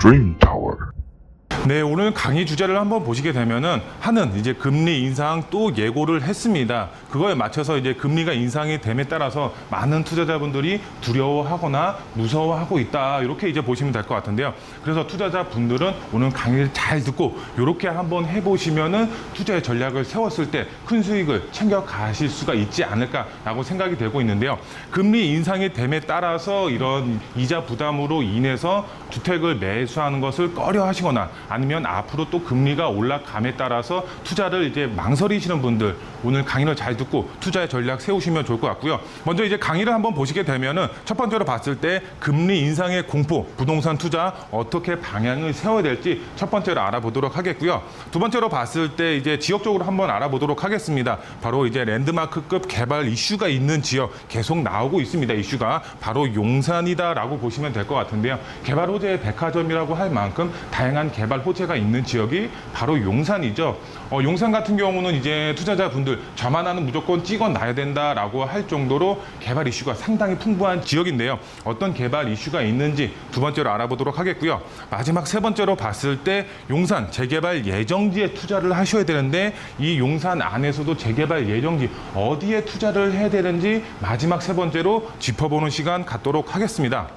Dream Tower. 네, 오늘 강의 주제를 한번 보시게 되면은 하는 이제 금리 인상 또 예고를 했습니다. 그거에 맞춰서 이제 금리가 인상이 됨에 따라서 많은 투자자분들이 두려워하거나 무서워하고 있다. 이렇게 이제 보시면 될 것 같은데요. 그래서 투자자분들은 오늘 강의를 잘 듣고 이렇게 한번 해보시면은 투자의 전략을 세웠을 때 큰 수익을 챙겨 가실 수가 있지 않을까라고 생각이 되고 있는데요. 금리 인상이 됨에 따라서 이런 이자 부담으로 인해서 주택을 매수하는 것을 꺼려 하시거나 아니면 앞으로 또 금리가 올라감에 따라서 투자를 이제 망설이시는 분들 오늘 강의를 잘 듣고 투자의 전략 세우시면 좋을 것 같고요. 먼저 이제 강의를 한번 보시게 되면은 첫 번째로 봤을 때 금리 인상의 공포, 부동산 투자 어떻게 방향을 세워야 될지 첫 번째로 알아보도록 하겠고요. 두 번째로 봤을 때 이제 지역적으로 한번 알아보도록 하겠습니다. 바로 이제 랜드마크급 개발 이슈가 있는 지역 계속 나오고 있습니다. 이슈가 바로 용산이다라고 보시면 될 것 같은데요. 개발 호재의 백화점이라고 할 만큼 다양한 개발 호재가 있는 지역이 바로 용산이죠. 용산 같은 경우는 이제 투자자분들 저만 하는 무조건 찍어놔야 된다라고 할 정도로 개발 이슈가 상당히 풍부한 지역인데요. 어떤 개발 이슈가 있는지 두 번째로 알아보도록 하겠고요. 마지막 세 번째로 봤을 때 용산 재개발 예정지에 투자를 하셔야 되는데 이 용산 안에서도 재개발 예정지 어디에 투자를 해야 되는지 마지막 세 번째로 짚어보는 시간 갖도록 하겠습니다.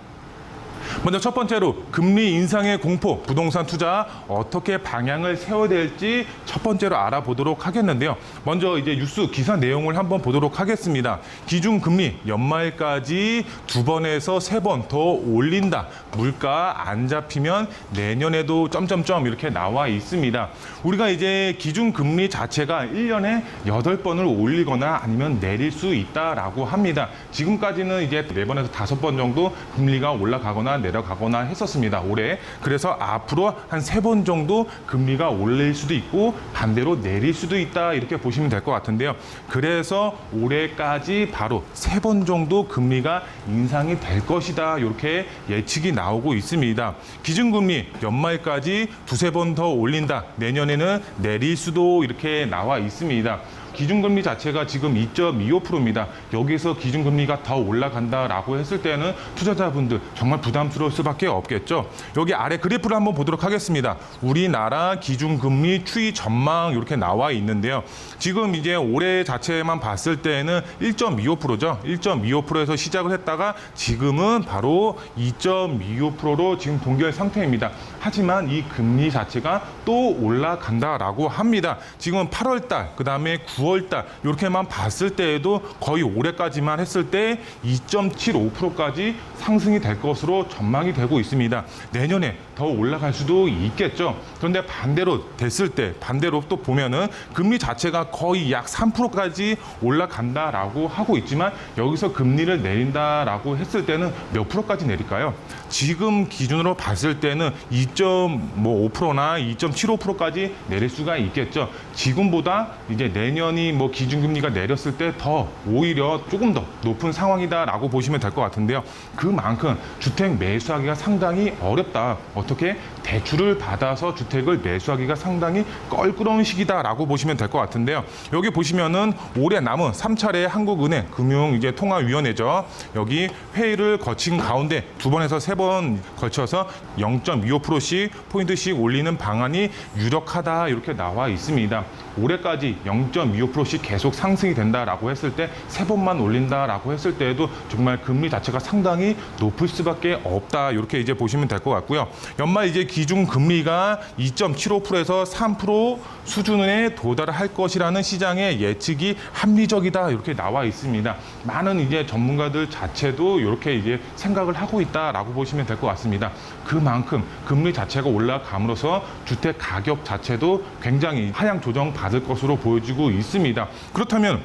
먼저 첫 번째로 금리 인상의 공포, 부동산 투자 어떻게 방향을 세워야 될지 첫 번째로 알아보도록 하겠는데요. 먼저 이제 뉴스 기사 내용을 한번 보도록 하겠습니다. 기준금리 연말까지 2번에서 3번 더 올린다. 물가 안 잡히면 내년에도 점점점 이렇게 나와 있습니다. 우리가 이제 기준금리 자체가 1년에 8번을 올리거나 아니면 내릴 수 있다라고 합니다. 지금까지는 이제 4번에서 5번 정도 금리가 올라가거나 내려가거나 했었습니다. 올해. 그래서 앞으로 한 3번 정도 금리가 올릴 수도 있고 반대로 내릴 수도 있다. 이렇게 보시면 될 것 같은데요. 그래서 올해까지 바로 3번 정도 금리가 인상이 될 것이다. 이렇게 예측이 나오고 있습니다. 기준금리 연말까지 2~3번 더 올린다. 내년에는 내릴 수도 이렇게 나와 있습니다. 기준금리 자체가 지금 2.25%입니다. 여기서 기준금리가 더 올라간다라고 했을 때는 투자자분들 정말 부담스러울 수밖에 없겠죠. 여기 아래 그래프를 한번 보도록 하겠습니다. 우리나라 기준금리 추이 전망 이렇게 나와 있는데요. 지금 이제 올해 자체만 봤을 때는 1.25%죠. 1.25%에서 시작을 했다가 지금은 바로 2.25%로 지금 동결 상태입니다. 하지만 이 금리 자체가 또 올라간다라고 합니다. 지금 8월달, 그 다음에 9월달 이렇게만 봤을 때에도 거의 올해까지만 했을 때 2.75%까지 상승이 될 것으로 전망이 되고 있습니다. 내년에 더 올라갈 수도 있겠죠. 그런데 반대로 됐을 때 반대로 또 보면은 금리 자체가 거의 약 3%까지 올라간다라고 하고 있지만 여기서 금리를 내린다라고 했을 때는 몇 프로까지 내릴까요? 지금 기준으로 봤을 때는 2.5%나 2.75%까지 내릴 수가 있겠죠. 지금보다 이제 내년이 뭐 기준금리가 내렸을 때 더 오히려 조금 더 높은 상황이다라고 보시면 될 것 같은데요. 그만큼 주택 매수하기가 상당히 어렵다. 어떻게 대출을 받아서 주택을 매수하기가 상당히 껄끄러운 시기다라고 보시면 될 것 같은데요. 여기 보시면은 올해 남은 3차례 한국은행 금융 이제 통화위원회죠. 여기 회의를 거친 가운데 2번에서 3번 걸쳐서 0.25%씩 포인트씩 올리는 방안이 유력하다 이렇게 나와 있습니다. 올해까지 0.25%씩 계속 상승이 된다라고 했을 때 3번만 올린다라고 했을 때에도 정말 금리 자체가 상당히 높을 수밖에 없다 이렇게 이제 보시면 될 것 같고요. 연말 이제 기준 금리가 2.75%에서 3% 수준에 도달할 것이라는 시장의 예측이 합리적이다 이렇게 나와 있습니다. 많은 이제 전문가들 자체도 이렇게 이제 생각을 하고 있다라고 보시면 될 것 같습니다. 그만큼 금리 자체가 올라감으로써 주택 가격 자체도 굉장히 하향 조정 받을 것으로 보여지고 있습니다. 그렇다면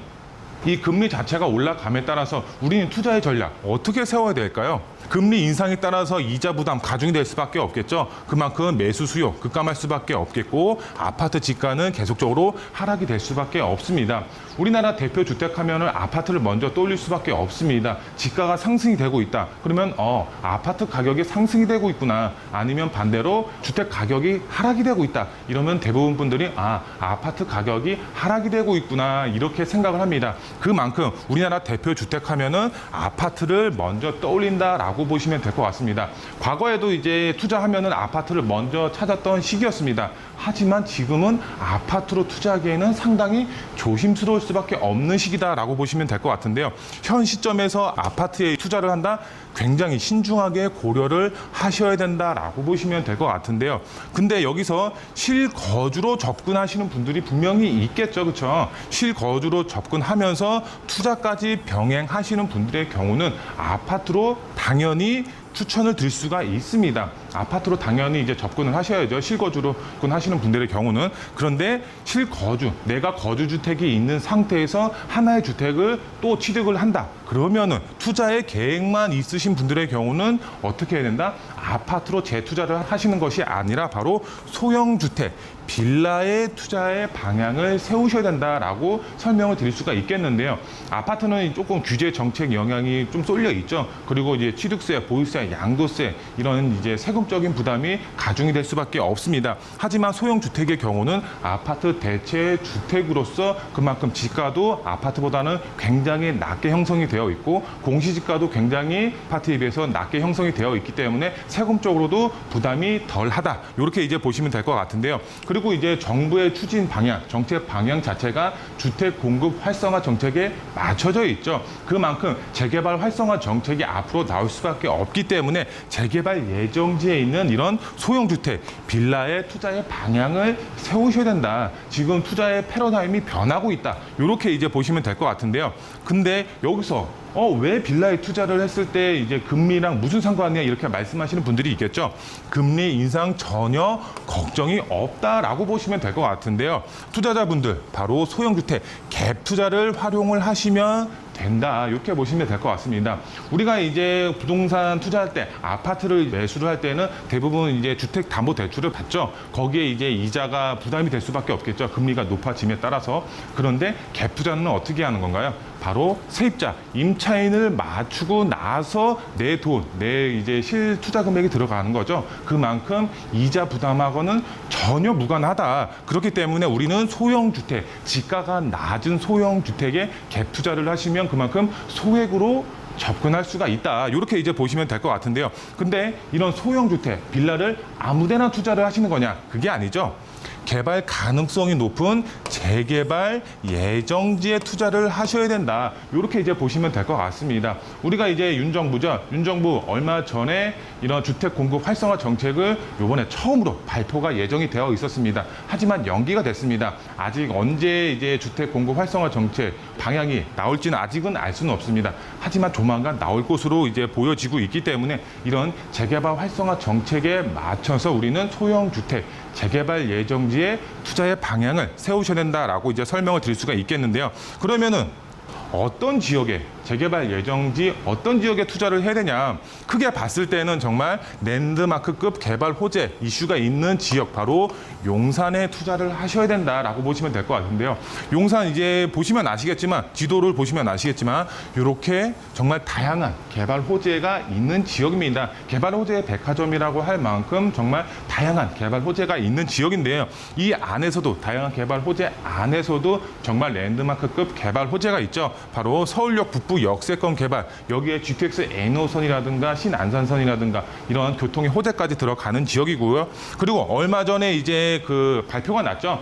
이 금리 자체가 올라감에 따라서 우리는 투자의 전략 어떻게 세워야 될까요? 금리 인상에 따라서 이자 부담 가중이 될 수밖에 없겠죠. 그만큼 매수 수요 급감할 수밖에 없겠고 아파트 지가는 계속적으로 하락이 될 수밖에 없습니다. 우리나라 대표 주택 하면은 아파트를 먼저 떠올릴 수밖에 없습니다. 지가가 상승이 되고 있다. 그러면 아파트 가격이 상승이 되고 있구나. 아니면 반대로 주택 가격이 하락이 되고 있다. 이러면 대부분 분들이 아파트 가격이 하락이 되고 있구나. 이렇게 생각을 합니다. 그만큼 우리나라 대표 주택 하면은 아파트를 먼저 떠올린다라고 된다라고 보시면 될 것 같습니다. 과거에도 이제 투자하면은 아파트를 먼저 찾았던 시기였습니다. 하지만 지금은 아파트로 투자하기에는 상당히 조심스러울 수밖에 없는 시기다라고 보시면 될 것 같은데요. 현 시점에서 아파트에 투자를 한다? 굉장히 신중하게 고려를 하셔야 된다라고 보시면 될 것 같은데요. 근데 여기서 실거주로 접근하시는 분들이 분명히 있겠죠. 그렇죠? 실거주로 접근하면서 투자까지 병행하시는 분들의 경우는 아파트로 당연히 추천을 드릴 수가 있습니다. 아파트로 당연히 이제 접근을 하셔야죠. 실거주로 접근하시는 분들의 경우는. 그런데 실거주, 내가 거주주택이 있는 상태에서 하나의 주택을 또 취득을 한다. 그러면은 투자의 계획만 있으신 분들의 경우는 어떻게 해야 된다? 아파트로 재투자를 하시는 것이 아니라 바로 소형주택, 빌라의 투자의 방향을 세우셔야 된다라고 설명을 드릴 수가 있겠는데요. 아파트는 조금 규제 정책 영향이 좀 쏠려 있죠. 그리고 이제 취득세, 보유세, 양도세 이런 이제 세금적인 부담이 가중이 될 수밖에 없습니다. 하지만 소형주택의 경우는 아파트 대체 주택으로서 그만큼 지가도 아파트보다는 굉장히 낮게 형성이 되어 있고 공시지가도 굉장히 아파트에 비해서 낮게 형성이 되어 있기 때문에 세금적으로도 부담이 덜하다. 이렇게 이제 보시면 될 것 같은데요. 그리고 이제 정부의 추진 방향, 정책 방향 자체가 주택 공급 활성화 정책에 맞춰져 있죠. 그만큼 재개발 활성화 정책이 앞으로 나올 수밖에 없기 때문에 재개발 예정지에 있는 이런 소형주택, 빌라의 투자의 방향을 세우셔야 된다. 지금 투자의 패러다임이 변하고 있다. 이렇게 이제 보시면 될 것 같은데요. 근데 여기서 왜 빌라에 투자를 했을 때 이제 금리랑 무슨 상관이야 이렇게 말씀하시는 분들이 있겠죠. 금리 인상 전혀 걱정이 없다라고 보시면 될 것 같은데요. 투자자분들 바로 소형주택 갭 투자를 활용을 하시면 된다. 이렇게 보시면 될 것 같습니다. 우리가 이제 부동산 투자할 때 아파트를 매수를 할 때는 대부분 이제 주택담보대출을 받죠. 거기에 이제 이자가 부담이 될 수밖에 없겠죠. 금리가 높아짐에 따라서. 그런데 갭 투자는 어떻게 하는 건가요? 바로 세입자, 임차인을 맞추고 나서 내 돈, 내 이제 실투자 금액이 들어가는 거죠. 그만큼 이자 부담하고는 전혀 무관하다. 그렇기 때문에 우리는 소형주택, 지가가 낮은 소형주택에 갭 투자를 하시면 그만큼 소액으로 접근할 수가 있다. 이렇게 이제 보시면 될 것 같은데요. 근데 이런 소형주택, 빌라를 아무데나 투자를 하시는 거냐? 그게 아니죠. 개발 가능성이 높은 재개발 예정지에 투자를 하셔야 된다. 이렇게 이제 보시면 될 것 같습니다. 우리가 이제 윤정부죠. 윤정부 얼마 전에 이런 주택 공급 활성화 정책을 이번에 처음으로 발표가 예정이 되어 있었습니다. 하지만 연기가 됐습니다. 아직 언제 이제 주택 공급 활성화 정책 방향이 나올지는 아직은 알 수는 없습니다. 하지만 조만간 나올 것으로 이제 보여지고 있기 때문에 이런 재개발 활성화 정책에 맞춰서 우리는 소형 주택 재개발 예정지에 투자의 방향을 세우셔야 된다라고 이제 설명을 드릴 수가 있겠는데요. 그러면은 어떤 지역에 재개발 예정지 어떤 지역에 투자를 해야 되냐. 크게 봤을 때는 정말 랜드마크급 개발 호재 이슈가 있는 지역 바로 용산에 투자를 하셔야 된다라고 보시면 될 것 같은데요. 용산 이제 보시면 아시겠지만 지도를 보시면 아시겠지만 이렇게 정말 다양한 개발 호재가 있는 지역입니다. 개발 호재의 백화점이라고 할 만큼 정말 다양한 개발 호재가 있는 지역인데요. 이 안에서도 다양한 개발 호재 안에서도 정말 랜드마크급 개발 호재가 있죠. 바로 서울역 북부 역세권 개발, 여기에 GTX N호선이라든가 신안산선이라든가 이런 교통의 호재까지 들어가는 지역이고요. 그리고 얼마 전에 이제 그 발표가 났죠.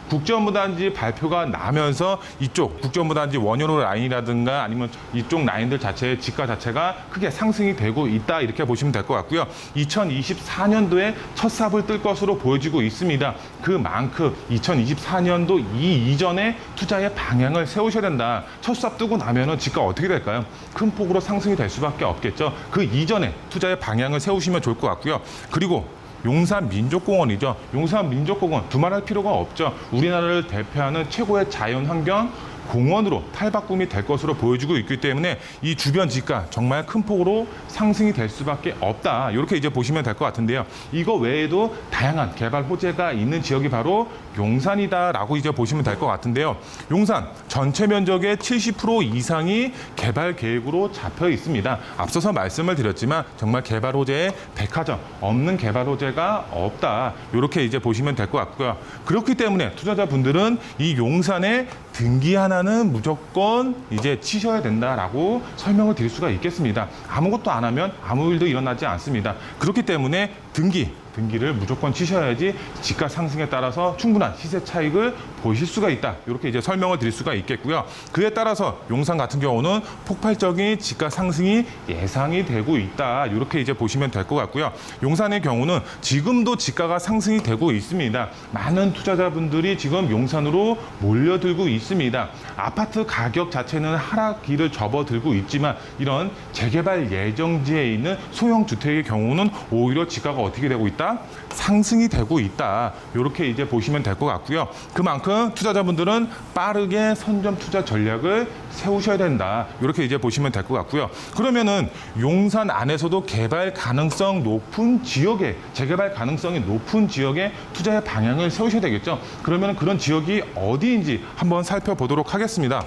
국제업무단지 발표가 나면서 이쪽 국제업무단지 원효로 라인이라든가 아니면 이쪽 라인들 자체의 지가 자체가 크게 상승이 되고 있다 이렇게 보시면 될 것 같고요. 2024년도에 첫 삽을 뜰 것으로 보여지고 있습니다. 그만큼 2024년도 이전에 투자의 방향을 세우셔야 된다. 첫 삽 뜨고 나면은 지가 어떻게 될까요? 큰 폭으로 상승이 될 수밖에 없겠죠. 그 이전에 투자의 방향을 세우시면 좋을 것 같고요. 그리고 용산민족공원이죠. 용산민족공원 두말할 필요가 없죠. 우리나라를 대표하는 최고의 자연환경 공원으로 탈바꿈이 될 것으로 보여지고 있기 때문에 이 주변 지가 정말 큰 폭으로 상승이 될 수밖에 없다. 이렇게 이제 보시면 될 것 같은데요. 이거 외에도 다양한 개발 호재가 있는 지역이 바로 용산이다라고 이제 보시면 될 것 같은데요. 용산 전체 면적의 70% 이상이 개발 계획으로 잡혀 있습니다. 앞서서 말씀을 드렸지만 정말 개발 호재의 백화점, 없는 개발 호재가 없다. 이렇게 이제 보시면 될 것 같고요. 그렇기 때문에 투자자분들은 이 용산에 등기 하나 용산은 무조건 이제 치셔야 된다라고 설명을 드릴 수가 있겠습니다. 아무것도 안 하면 아무 일도 일어나지 않습니다. 그렇기 때문에 등기를 무조건 치셔야지 집가 상승에 따라서 충분한 시세 차익을 보실 수가 있다. 이렇게 이제 설명을 드릴 수가 있겠고요. 그에 따라서 용산 같은 경우는 폭발적인 집가 상승이 예상이 되고 있다. 이렇게 이제 보시면 될 것 같고요. 용산의 경우는 지금도 집가가 상승이 되고 있습니다. 많은 투자자분들이 지금 용산으로 몰려들고 있습니다. 아파트 가격 자체는 하락기를 접어들고 있지만 이런 재개발 예정지에 있는 소형 주택의 경우는 오히려 집가가 어떻게 되고 있다? 상승이 되고 있다. 이렇게 이제 보시면 될 것 같고요. 그만큼 투자자분들은 빠르게 선점 투자 전략을 세우셔야 된다. 이렇게 이제 보시면 될 것 같고요. 그러면은 용산 안에서도 개발 가능성 높은 지역에, 재개발 가능성이 높은 지역에 투자의 방향을 세우셔야 되겠죠. 그러면 그런 지역이 어디인지 한번 살펴보도록 하겠습니다.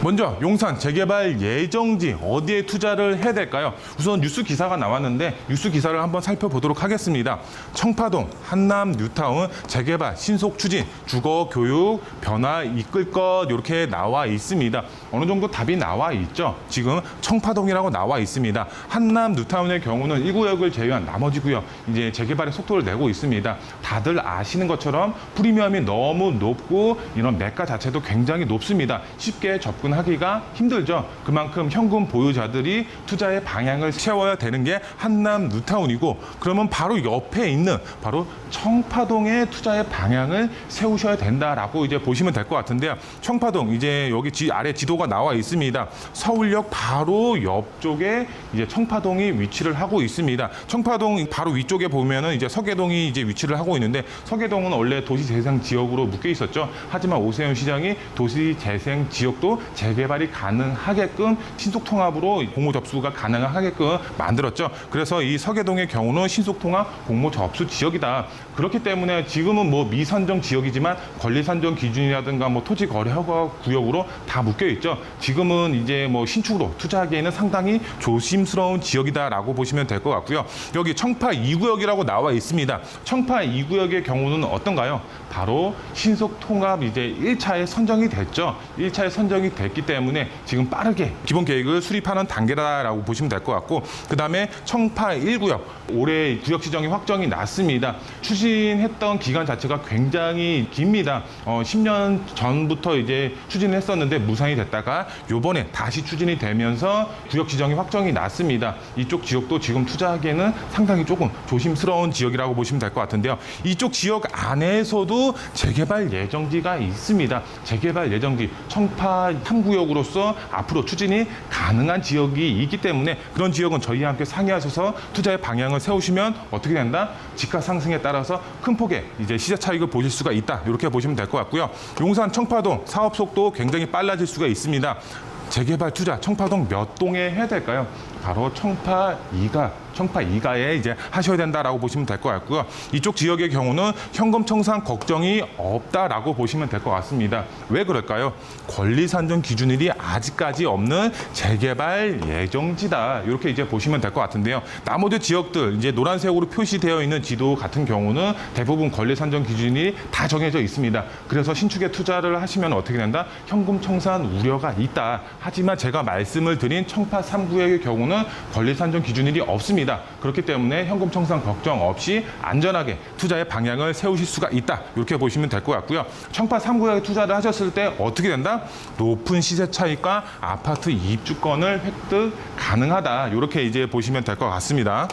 먼저 용산 재개발 예정지 어디에 투자를 해야 될까요? 우선 뉴스 기사가 나왔는데 뉴스 기사를 한번 살펴보도록 하겠습니다. 청파동 한남 뉴타운 재개발 신속 추진 주거 교육 변화 이끌 것 이렇게 나와 있습니다. 어느 정도 답이 나와 있죠. 지금 청파동이라고 나와 있습니다. 한남 뉴타운의 경우는 1구역을 제외한 나머지 구역 이제 재개발의 속도를 내고 있습니다. 다들 아시는 것처럼 프리미엄이 너무 높고 이런 매가 자체도 굉장히 높습니다. 쉽게 접근하기가 힘들죠. 그만큼 현금 보유자들이 투자의 방향을 세워야 되는 게 한남 뉴타운이고, 그러면 바로 옆에 있는 바로 청파동의 투자의 방향을 세우셔야 된다라고 이제 보시면 될 것 같은데요. 청파동 이제 여기 아래 지도가 나와 있습니다. 서울역 바로 옆쪽에 이제 청파동이 위치를 하고 있습니다. 청파동 바로 위쪽에 보면은 이제 서계동이 이제 위치를 하고 있는데, 서계동은 원래 도시재생 지역으로 묶여 있었죠. 하지만 오세훈 시장이 도시재생 지역도 재개발이 가능하게끔 신속통합으로 공모 접수가 가능하게끔 만들었죠. 그래서 이 서계동의 경우는 신속통합 공모 접수 지역이다. 그렇기 때문에 지금은 뭐 미선정 지역이지만 권리산정 기준이라든가 뭐 토지 거래 허가 구역으로 다 묶여 있죠. 지금은 이제 뭐 신축으로 투자하기에는 상당히 조심스러운 지역이다라고 보시면 될 것 같고요. 여기 청파 2구역이라고 나와 있습니다. 청파 2구역의 경우는 어떤가요? 바로 신속통합 이제 1차에 선정이 됐죠. 1차에 선정이 됐기 때문에 지금 빠르게 기본 계획을 수립하는 단계다라고 보시면 될 것 같고, 그 다음에 청파 1구역 올해 구역 지정이 확정이 났습니다. 추진했던 기간 자체가 굉장히 깁니다. 10년 전부터 이제 추진을 했었는데 무산이 됐다가 요번에 다시 추진이 되면서 구역 지정이 확정이 났습니다. 이쪽 지역도 지금 투자하기에는 상당히 조금 조심스러운 지역이라고 보시면 될 것 같은데요. 이쪽 지역 안에서도 재개발 예정지가 있습니다. 재개발 예정지 청파 3구역으로서 앞으로 추진이 가능한 지역이 있기 때문에 그런 지역은 저희와 함께 상의하셔서 투자의 방향을 세우시면 어떻게 된다? 집가 상승에 따라서 큰 폭의 이제 시세 차익을 보실 수가 있다. 이렇게 보시면 될 것 같고요. 용산 청파동 사업 속도 굉장히 빨라질 수가 있습니다. 재개발 투자 청파동 몇 동에 해야 될까요? 바로 청파 2가에 이제 하셔야 된다라고 보시면 될 것 같고요. 이쪽 지역의 경우는 현금 청산 걱정이 없다라고 보시면 될 것 같습니다. 왜 그럴까요? 권리 산정 기준일이 아직까지 없는 재개발 예정지다. 이렇게 이제 보시면 될 것 같은데요. 나머지 지역들 이제 노란색으로 표시되어 있는 지도 같은 경우는 대부분 권리 산정 기준일이 다 정해져 있습니다. 그래서 신축에 투자를 하시면 어떻게 된다? 현금 청산 우려가 있다. 하지만 제가 말씀을 드린 청파 3구역의 경우는 권리 산정 기준일이 없습니다. 그렇기 때문에 현금 청산 걱정 없이 안전하게 투자의 방향을 세우실 수가 있다. 이렇게 보시면 될 것 같고요. 청파 3구역에 투자를 하셨을 때 어떻게 된다? 높은 시세 차익과 아파트 입주권을 획득 가능하다. 이렇게 이제 보시면 될 것 같습니다.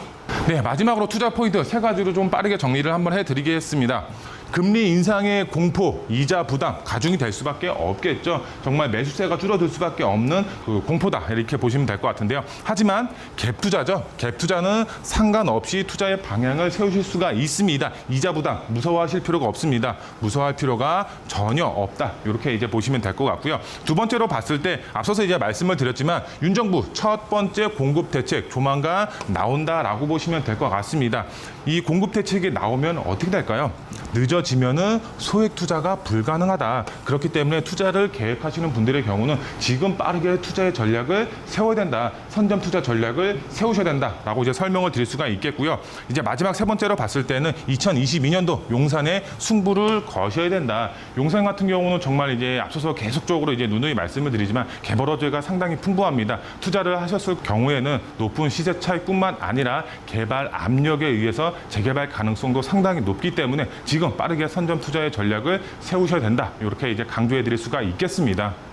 네, 마지막으로 투자 포인트 3가지로 좀 빠르게 정리를 한번 해드리겠습니다. 금리 인상의 공포, 이자 부담 가중이 될 수밖에 없겠죠. 정말 매수세가 줄어들 수밖에 없는 그 공포다 이렇게 보시면 될 것 같은데요. 하지만 갭 투자죠. 갭 투자는 상관없이 투자의 방향을 세우실 수가 있습니다. 이자 부담 무서워하실 필요가 없습니다. 무서워할 필요가 전혀 없다. 이렇게 이제 보시면 될 것 같고요. 두 번째로 봤을 때 앞서서 이제 말씀을 드렸지만 윤 정부 첫 번째 공급 대책 조만간 나온다라고 보시면 될 것 같습니다. 이 공급 대책이 나오면 어떻게 될까요? 늦어 늦어지면은 소액 투자가 불가능하다. 그렇기 때문에 투자를 계획하시는 분들의 경우는 지금 빠르게 투자의 전략을 세워야 된다. 선점 투자 전략을 세우셔야 된다라고 이제 설명을 드릴 수가 있겠고요. 이제 마지막 세 번째로 봤을 때는 2022년도 용산에 승부를 거셔야 된다. 용산 같은 경우는 정말 이제 앞서서 계속적으로 이제 누누이 말씀을 드리지만 개발허재가 상당히 풍부합니다. 투자를 하셨을 경우에는 높은 시세 차익뿐만 아니라 개발 압력에 의해서 재개발 가능성도 상당히 높기 때문에 지금 빠르게 선점 투자의 전략을 세우셔야 된다. 이렇게 이제 강조해 드릴 수가 있겠습니다.